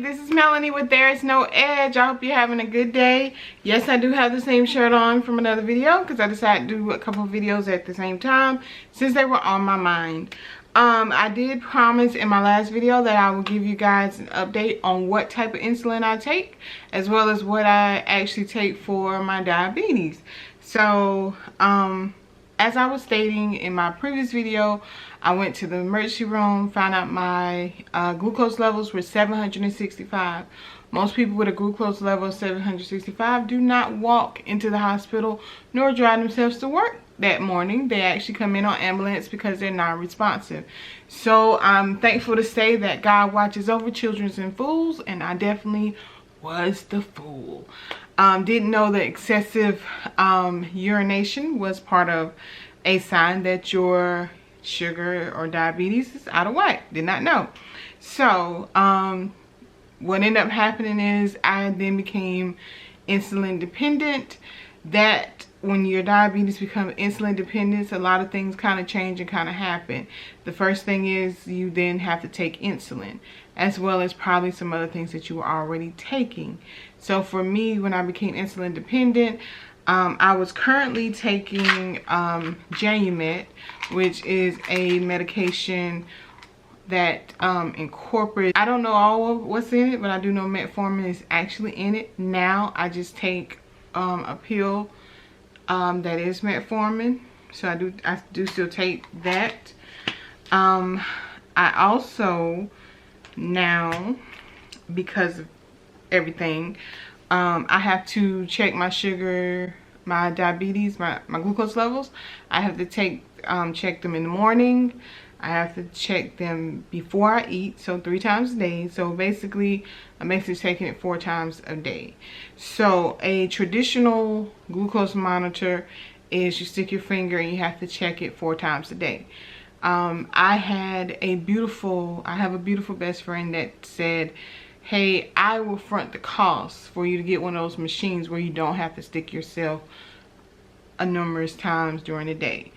this is Melanie with There Is No Edge. I hope you're having a good day. Yes, I do have the same shirt on from another video because I decided to do a couple of videos at the same time since they were on my mind. I did promise in my last video that I will give you guys an update on what type of insulin I take, as well as what I actually take for my diabetes. So, as I was stating in my previous video, I went to the emergency room, found out my glucose levels were 765. Most people with a glucose level of 765 do not walk into the hospital nor drive themselves to work that morning. They actually come in on ambulance because they're non-responsive. So I'm thankful to say that God watches over children and fools, and I definitely was the fool. Didn't know that excessive urination was part of a sign that your sugar or diabetes is out of whack. Did not know. So what ended up happening is I then became insulin dependent. That when your diabetes becomes insulin dependent, a lot of things kind of change and kind of happen. The first thing is you then have to take insulin, as well as probably some other things that you were already taking. So for me, when I became insulin dependent, I was currently taking Janumet, which is a medication that incorporates, I don't know all of what's in it, but I do know metformin is actually in it. Now I just take a pill that is metformin, so I do still take that. I also now, because of everything, I have to check my sugar, my diabetes, my glucose levels. I have to check them in the morning. I have to check them before I eat, so 3 times a day. So basically, I'm basically taking it 4 times a day. So a traditional glucose monitor is you stick your finger and you have to check it 4 times a day. I have a beautiful best friend that said, hey, I will front the cost for you to get one of those machines where you don't have to stick yourself a numerous times during the day.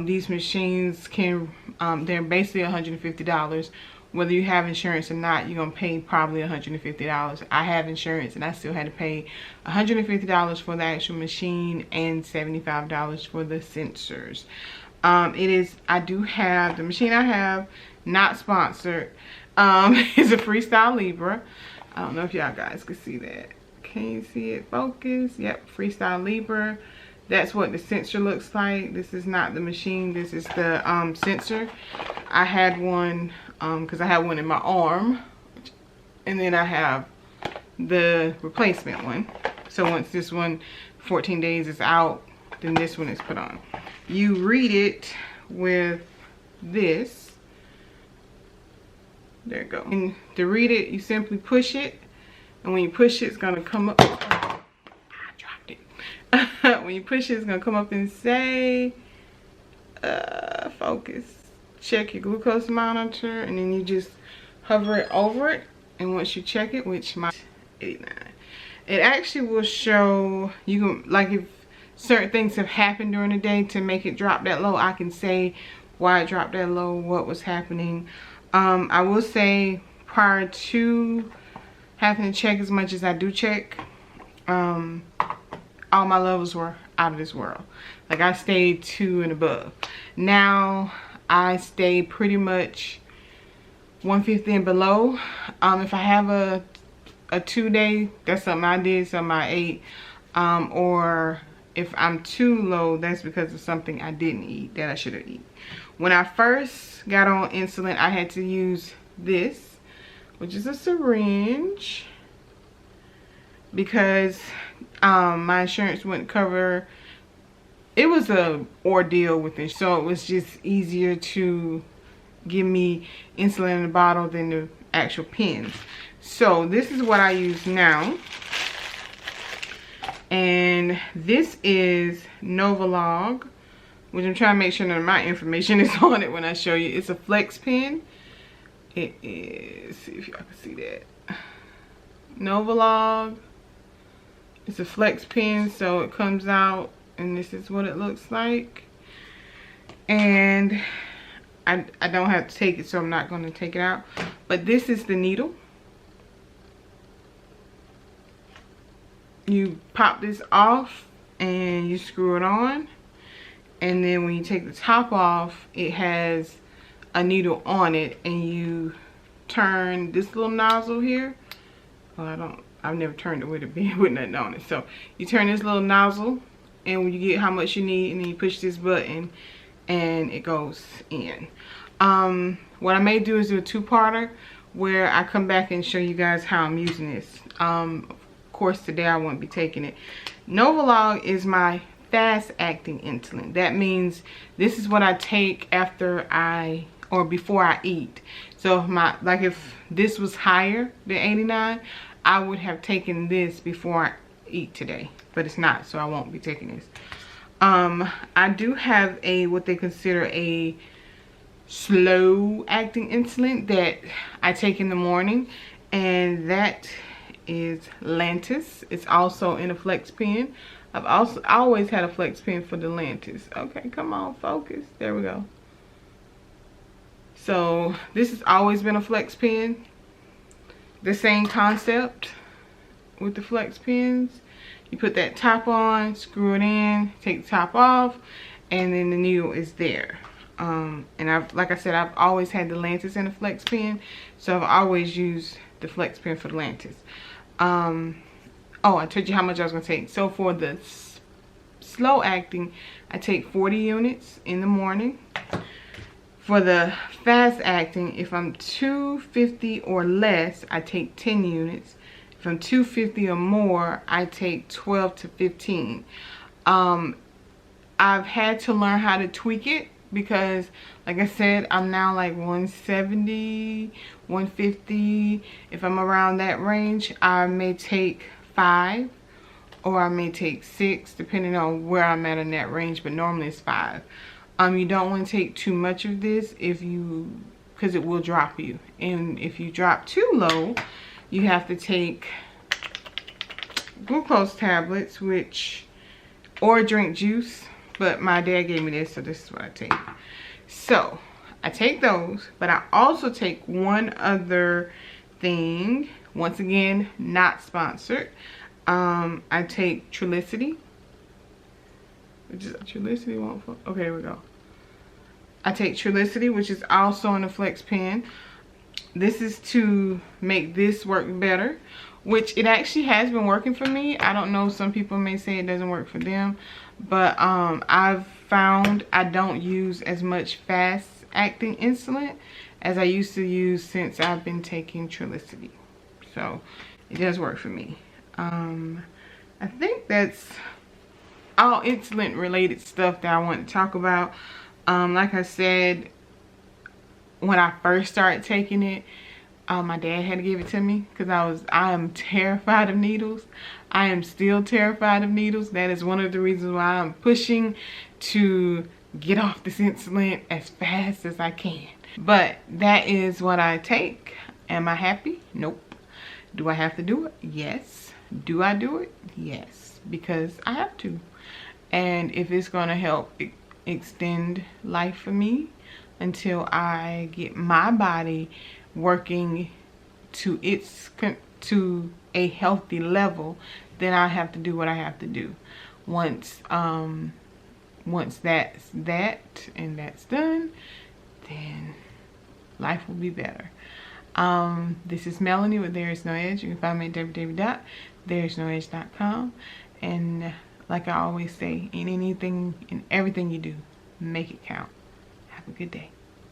These machines can, they're basically $150. Whether you have insurance or not, you're going to pay probably $150. I have insurance and I still had to pay $150 for the actual machine and $75 for the sensors. I do have, the machine I have, not sponsored, is a Freestyle Libre. I don't know if y'all guys can see that. Can you see it? Focus. Yep, Freestyle Libre. That's what the sensor looks like. This is not the machine. This is the sensor. I had one because I had one in my arm, and then I have the replacement one. So once this one 14 days is out, then this one is put on. You read it with this. There you go. And to read it, you simply push it, and when you push it, it's gonna come up. I dropped it. When you push it, it's gonna come up and say, focus. Check your glucose monitor, and then you just hover it over it, and once you check it, which my 89, it actually will show you can, like, if certain things have happened during the day to make it drop that low, I can say why it dropped that low, what was happening. I will say, prior to having to check as much as I do check, all my levels were out of this world. Like, I stayed 2 and above. Now I stay pretty much 150 and below. If I have a 2-day, that's something I did, something I ate, or if I'm too low, that's because of something I didn't eat that I should have eaten. When I first got on insulin, I had to use this, which is a syringe, because my insurance wouldn't cover. It was a ordeal with it, so it was just easier to give me insulin in a bottle than the actual pens. So this is what I use now, and this is Novalog, which I'm trying to make sure none of my information is on it when I show you. It's a flex pen. It is, see if y'all can see that, Novalog. It's a flex pen, so it comes out and this is what it looks like. And I don't have to take it, so I'm not going to take it out. But this is the needle. you pop this off and you screw it on, and then when you take the top off, it has a needle on it, and you turn this little nozzle here. Well, I've never turned it with nothing on it. So you turn this little nozzle, and when you get how much you need, and then you push this button and it goes in. What I may do is do a two-parter where I come back and show you guys how I'm using this. Of course, today I won't be taking it. Novalog is my fast-acting insulin. That means this is what I take after or before I eat. So if this was higher than 89, I would have taken this before I eat today, but it's not, so I won't be taking this. I do have what they consider a slow acting insulin that I take in the morning, and that is Lantus. It's also in a flex pen. I always had a flex pen for the Lantus. Okay, come on, focus. There we go. So this has always been a flex pen. The same concept with the flex pens. You put that top on, screw it in, take the top off, and then the needle is there. And like I said, I've always had the Lantus in a flex pen, so I've always used the flex pen for the Lantus. Oh, I told you how much I was going to take. So for the slow acting, I take 40 units in the morning. For the fast acting, if I'm 250 or less, I take 10 units. If I'm 250 or more, I take 12 to 15. I've had to learn how to tweak it because, like I said, I'm now like 170, 150. If I'm around that range, I may take 5 or I may take 6, depending on where I'm at in that range, but normally it's 5. You don't want to take too much of this because it will drop you. And if you drop too low, you have to take glucose tablets, or drink juice. But my dad gave me this, so this is what I take. So I take those, but I also take one other thing. Once again, not sponsored. I take Trulicity. Trulicity won't. Okay, here we go. I take Trulicity, which is also in a flex pen. This is to make this work better, which it actually has been working for me. I don't know, some people may say it doesn't work for them, but I've found I don't use as much fast acting insulin as I used to use since I've been taking Trulicity. So it does work for me. I think that's all insulin related stuff that I want to talk about. Like I said, when I first started taking it, my dad had to give it to me because I am terrified of needles. I am still terrified of needles. That is one of the reasons why I'm pushing to get off this insulin as fast as I can. But that is what I take. Am I happy? Nope. Do I have to do it? Yes. Do I do it? Yes, because I have to. And if it's going to help extend life for me until I get my body working to a healthy level, then I have to do what I have to do. Once that's done, then life will be better. This is Melanie with There Is No Edge. You can find me at www.thereisnoedge.com. And like I always say, in everything you do, make it count. Have a good day.